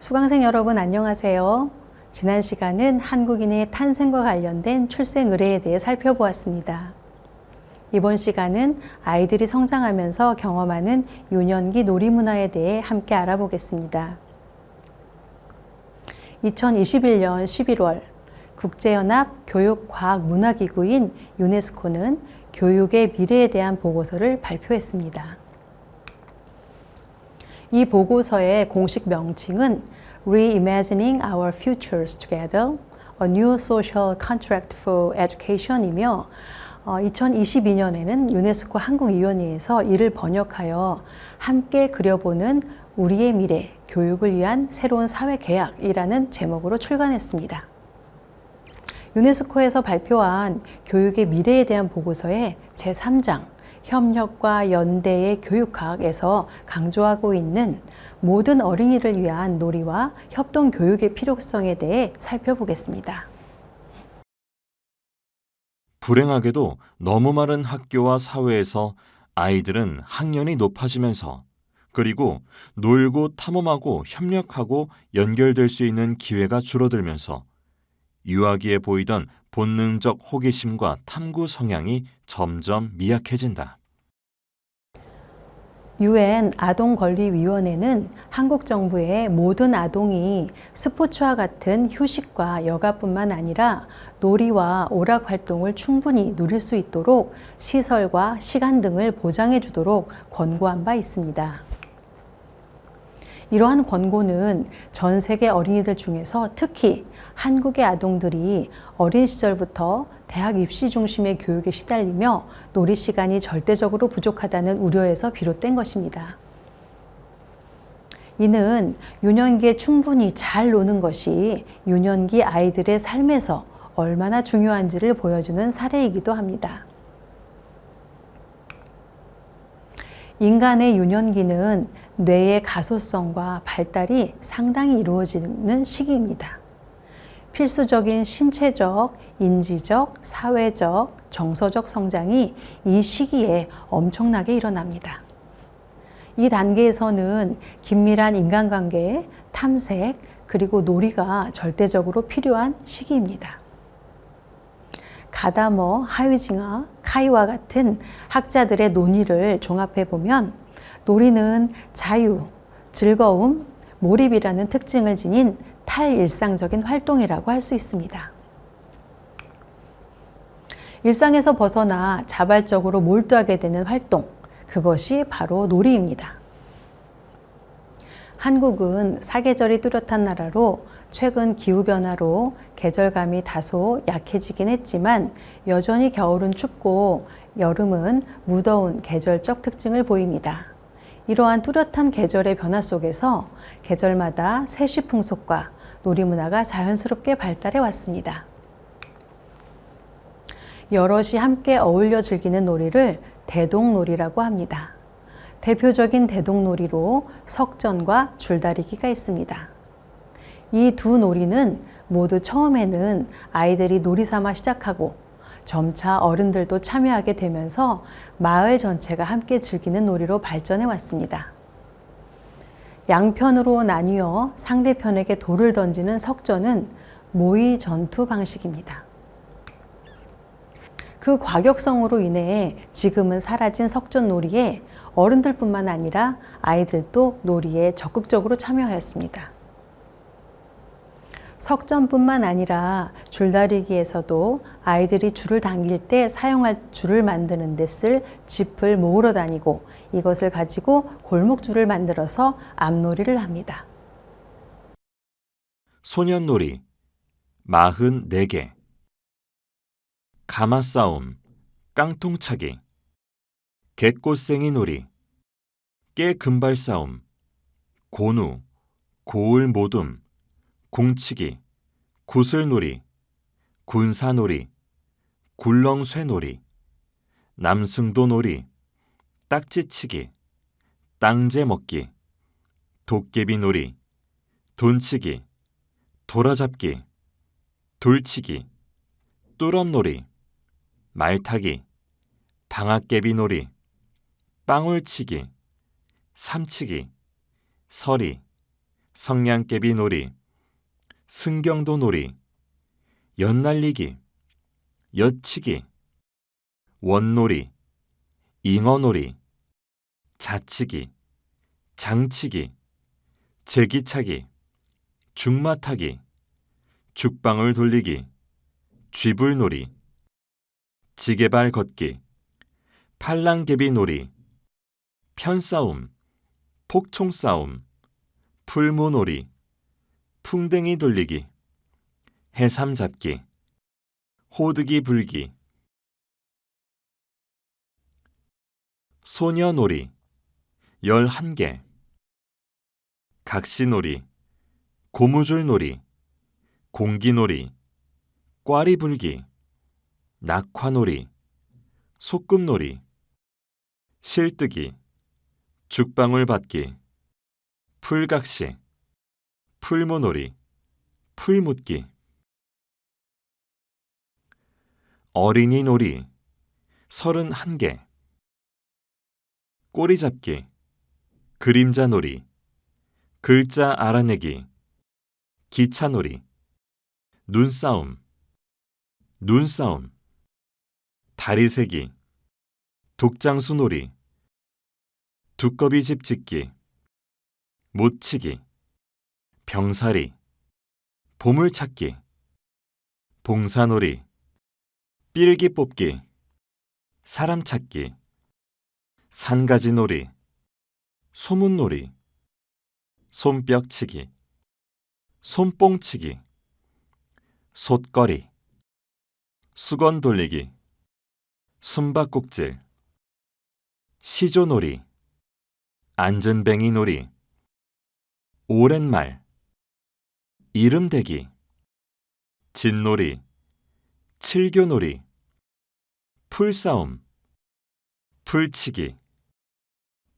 수강생 여러분 안녕하세요. 지난 시간은 한국인의 탄생과 관련된 출생 의례에 대해 살펴보았습니다. 이번 시간은 아이들이 성장하면서 경험하는 유년기 놀이문화에 대해 함께 알아보겠습니다. 2021년 11월 국제연합 교육과학문화기구인 유네스코는 교육의 미래에 대한 보고서를 발표했습니다. 이 보고서의 공식 명칭은 Reimagining Our Futures Together, A New Social Contract for Education이며 2022년에는 유네스코 한국위원회에서 이를 번역하여 함께 그려보는 우리의 미래, 교육을 위한 새로운 사회계약이라는 제목으로 출간했습니다. 유네스코에서 발표한 교육의 미래에 대한 보고서의 제3장 협력과 연대의 교육학에서 강조하고 있는 모든 어린이를 위한 놀이와 협동 교육의 필요성에 대해 살펴보겠습니다. 불행하게도 너무 많은 학교와 사회에서 아이들은 학년이 높아지면서 그리고 놀고 탐험하고 협력하고 연결될 수 있는 기회가 줄어들면서 유아기에 보이던 본능적 호기심과 탐구 성향이 점점 미약해진다. UN 아동권리위원회는 한국 정부의 모든 아동이 스포츠와 같은 휴식과 여가뿐만 아니라 놀이와 오락 활동을 충분히 누릴 수 있도록 시설과 시간 등을 보장해 주도록 권고한 바 있습니다. 이러한 권고는 전 세계 어린이들 중에서 특히 한국의 아동들이 어린 시절부터 대학 입시 중심의 교육에 시달리며 놀이 시간이 절대적으로 부족하다는 우려에서 비롯된 것입니다. 이는 유년기에 충분히 잘 노는 것이 유년기 아이들의 삶에서 얼마나 중요한지를 보여주는 사례이기도 합니다. 인간의 유년기는 뇌의 가소성과 발달이 상당히 이루어지는 시기입니다. 필수적인 신체적, 인지적, 사회적, 정서적 성장이 이 시기에 엄청나게 일어납니다. 이 단계에서는 긴밀한 인간관계, 탐색, 그리고 놀이가 절대적으로 필요한 시기입니다. 가다머, 하위징어, 카이와 같은 학자들의 논의를 종합해보면 놀이는 자유, 즐거움, 몰입이라는 특징을 지닌 탈일상적인 활동이라고 할 수 있습니다. 일상에서 벗어나 자발적으로 몰두하게 되는 활동, 그것이 바로 놀이입니다. 한국은 사계절이 뚜렷한 나라로 최근 기후변화로 계절감이 다소 약해지긴 했지만 여전히 겨울은 춥고 여름은 무더운 계절적 특징을 보입니다. 이러한 뚜렷한 계절의 변화 속에서 계절마다 세시풍속과 놀이문화가 자연스럽게 발달해 왔습니다. 여럿이 함께 어울려 즐기는 놀이를 대동놀이라고 합니다. 대표적인 대동놀이로 석전과 줄다리기가 있습니다. 이 두 놀이는 모두 처음에는 아이들이 놀이 삼아 시작하고 점차 어른들도 참여하게 되면서 마을 전체가 함께 즐기는 놀이로 발전해 왔습니다. 양편으로 나뉘어 상대편에게 돌을 던지는 석전은 모의 전투 방식입니다. 그 과격성으로 인해 지금은 사라진 석전 놀이에 어른들뿐만 아니라 아이들도 놀이에 적극적으로 참여하였습니다. 석전뿐만 아니라 줄다리기에서도 아이들이 줄을 당길 때 사용할 줄을 만드는 데 쓸 짚을 모으러 다니고 이것을 가지고 골목줄을 만들어서 앞놀이를 합니다. 소년놀이 44개, 가마싸움, 깡통차기, 개꽃생이 놀이, 깨금발싸움, 고누, 고을모둠, 공치기, 구슬놀이, 군사놀이, 굴렁쇠놀이, 남승도놀이, 딱지치기, 땅재먹기, 도깨비놀이, 돈치기, 도라잡기, 돌치기, 뚜럼놀이, 말타기, 방앗개비놀이, 빵울치기, 삼치기, 서리, 성냥개비 놀이, 승경도 놀이, 엿날리기, 엿치기, 원놀이, 잉어놀이, 자치기, 장치기, 제기차기, 죽마타기, 죽방울 돌리기, 쥐불놀이, 지게발 걷기, 팔랑개비 놀이, 편싸움, 폭총싸움, 풀무놀이, 풍뎅이 돌리기, 해삼 잡기, 호드기 불기, 소녀놀이, 11개, 각시놀이, 고무줄놀이, 공기놀이, 꽈리불기, 낙화놀이, 소꿉놀이, 실뜨기, 죽방울 받기, 풀각시, 풀무놀이, 풀묻기, 어린이놀이, 31개, 꼬리잡기, 그림자놀이, 글자 알아내기, 기차놀이, 눈싸움, 다리세기, 독장수놀이, 두꺼비집 짓기, 못치기, 병사리, 보물찾기, 봉사놀이, 삘기 뽑기, 사람찾기, 산가지놀이, 소문놀이, 손뼉치기, 손뽕치기, 솥거리, 수건 돌리기, 숨바꼭질, 시조놀이, 안전뱅이놀이, 오랜말, 이름대기, 진놀이, 칠교놀이, 풀싸움, 풀치기,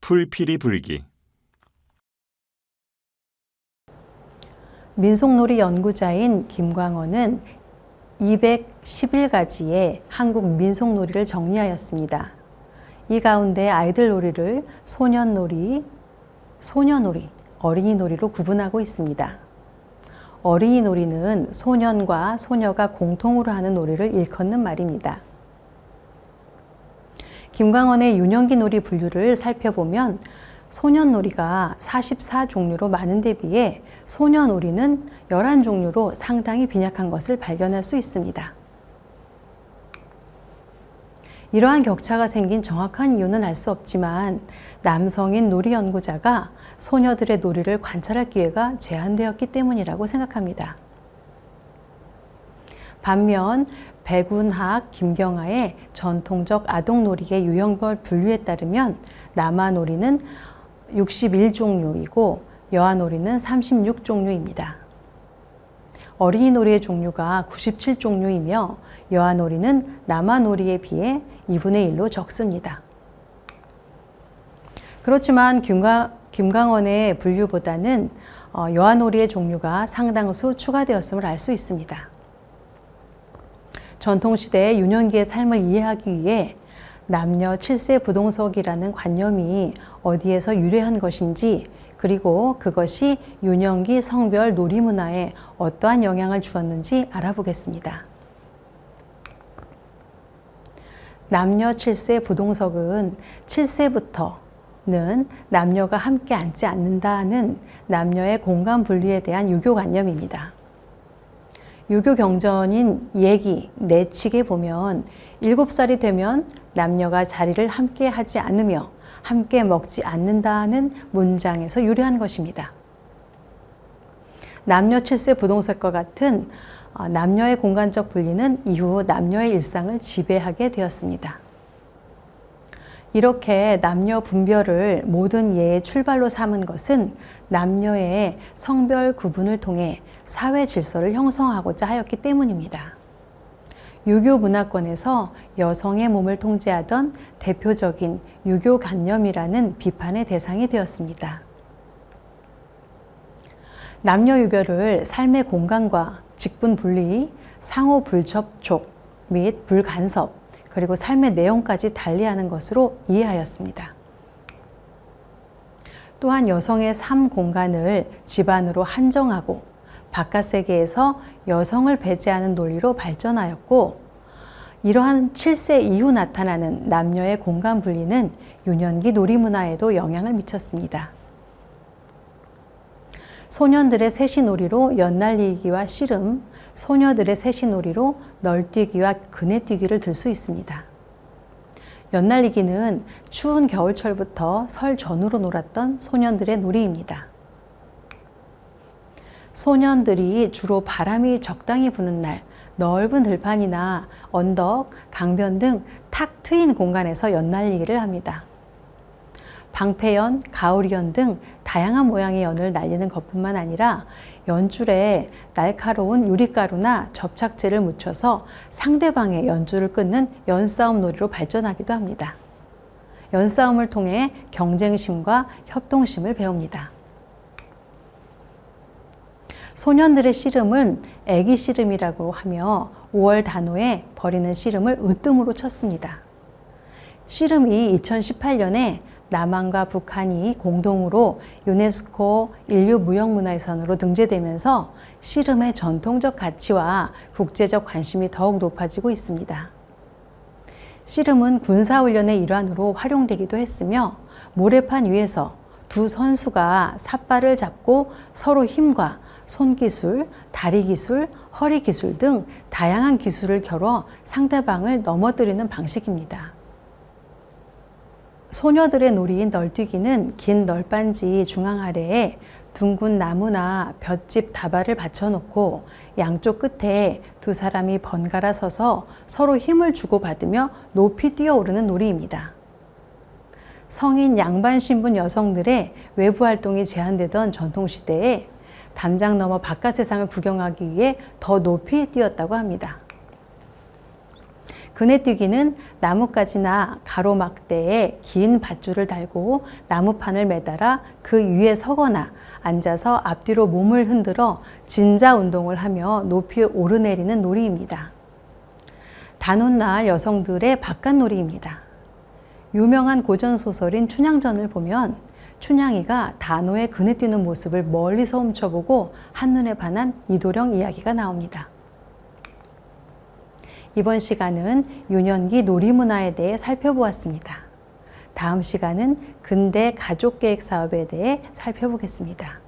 풀피리 불기. 민속놀이 연구자인 김광원은 211가지의 한국 민속놀이를 정리하였습니다. 이 가운데 아이들 놀이를 소년놀이, 어린이놀이로 구분하고 있습니다. 어린이놀이는 소년과 소녀가 공통으로 하는 놀이를 일컫는 말입니다. 김광원의 유년기 놀이 분류를 살펴보면 소년놀이가 44종류로 많은 데 비해 소녀놀이는 11종류로 상당히 빈약한 것을 발견할 수 있습니다. 이러한 격차가 생긴 정확한 이유는 알 수 없지만 남성인 놀이 연구자가 소녀들의 놀이를 관찰할 기회가 제한되었기 때문이라고 생각합니다. 반면 백운학 김경아의 전통적 아동놀이의 유형별 분류에 따르면 남아놀이는 61종류이고 여아놀이는 36종류입니다. 어린이놀이의 종류가 97종류이며 여아놀이는 남아놀이에 비해 2분의 1로 적습니다. 그렇지만 김광원의 분류보다는 여아놀이의 종류가 상당수 추가되었음을 알 수 있습니다. 전통시대의 유년기의 삶을 이해하기 위해 남녀 7세 부동석이라는 관념이 어디에서 유래한 것인지, 그리고 그것이 유년기 성별 놀이 문화에 어떠한 영향을 주었는지 알아보겠습니다. 남녀 7세 부동석은 7세부터는 남녀가 함께 앉지 않는다는 남녀의 공간 분리에 대한 유교 관념입니다. 유교 경전인 예기, 내칙에 보면 7살이 되면 남녀가 자리를 함께 하지 않으며 함께 먹지 않는다는 문장에서 유래한 것입니다. 남녀 7세 부동석과 같은 남녀의 공간적 분리는 이후 남녀의 일상을 지배하게 되었습니다. 이렇게 남녀 분별을 모든 예의 출발로 삼은 것은 남녀의 성별 구분을 통해 사회 질서를 형성하고자 하였기 때문입니다. 유교 문화권에서 여성의 몸을 통제하던 대표적인 유교 관념이라는 비판의 대상이 되었습니다. 남녀 유별을 삶의 공간과 직분 분리, 상호 불접촉 및 불간섭, 그리고 삶의 내용까지 달리하는 것으로 이해하였습니다. 또한 여성의 삶 공간을 집 안으로 한정하고 바깥 세계에서 여성을 배제하는 논리로 발전하였고, 이러한 7세 이후 나타나는 남녀의 공간 분리는 유년기 놀이문화에도 영향을 미쳤습니다. 소년들의 세시놀이로 연날리기와 씨름, 소녀들의 세시놀이로 널뛰기와 그네뛰기를 들 수 있습니다. 연날리기는 추운 겨울철부터 설 전후로 놀았던 소년들의 놀이입니다. 소년들이 주로 바람이 적당히 부는 날, 넓은 들판이나 언덕, 강변 등 탁 트인 공간에서 연날리기를 합니다. 방패연, 가오리연 등 다양한 모양의 연을 날리는 것뿐만 아니라 연줄에 날카로운 유리가루나 접착제를 묻혀서 상대방의 연줄을 끊는 연싸움 놀이로 발전하기도 합니다. 연싸움을 통해 경쟁심과 협동심을 배웁니다. 소년들의 씨름은 애기 씨름이라고 하며 5월 단오에 벌이는 씨름을 으뜸으로 쳤습니다. 씨름이 2018년에 남한과 북한이 공동으로 유네스코 인류무형문화유산으로 등재되면서 씨름의 전통적 가치와 국제적 관심이 더욱 높아지고 있습니다. 씨름은 군사훈련의 일환으로 활용되기도 했으며, 모래판 위에서 두 선수가 삿발을 잡고 서로 힘과 손기술, 다리기술, 허리기술 등 다양한 기술을 겨뤄 상대방을 넘어뜨리는 방식입니다. 소녀들의 놀이인 널뛰기는 긴 널빤지 중앙 아래에 둥근 나무나 볏짚 다발을 받쳐놓고 양쪽 끝에 두 사람이 번갈아 서서 서로 힘을 주고받으며 높이 뛰어오르는 놀이입니다. 성인 양반 신분 여성들의 외부 활동이 제한되던 전통시대에 담장 너머 바깥 세상을 구경하기 위해 더 높이 뛰었다고 합니다. 그네뛰기는 나뭇가지나 가로막대에 긴 밧줄을 달고 나무판을 매달아 그 위에 서거나 앉아서 앞뒤로 몸을 흔들어 진자 운동을 하며 높이 오르내리는 놀이입니다. 단오날 여성들의 바깥놀이입니다. 유명한 고전소설인 춘향전을 보면 춘향이가 단오에 그네뛰는 모습을 멀리서 훔쳐보고 한눈에 반한 이도령 이야기가 나옵니다. 이번 시간은 유년기 놀이문화에 대해 살펴보았습니다. 다음 시간은 근대 가족계획 사업에 대해 살펴보겠습니다.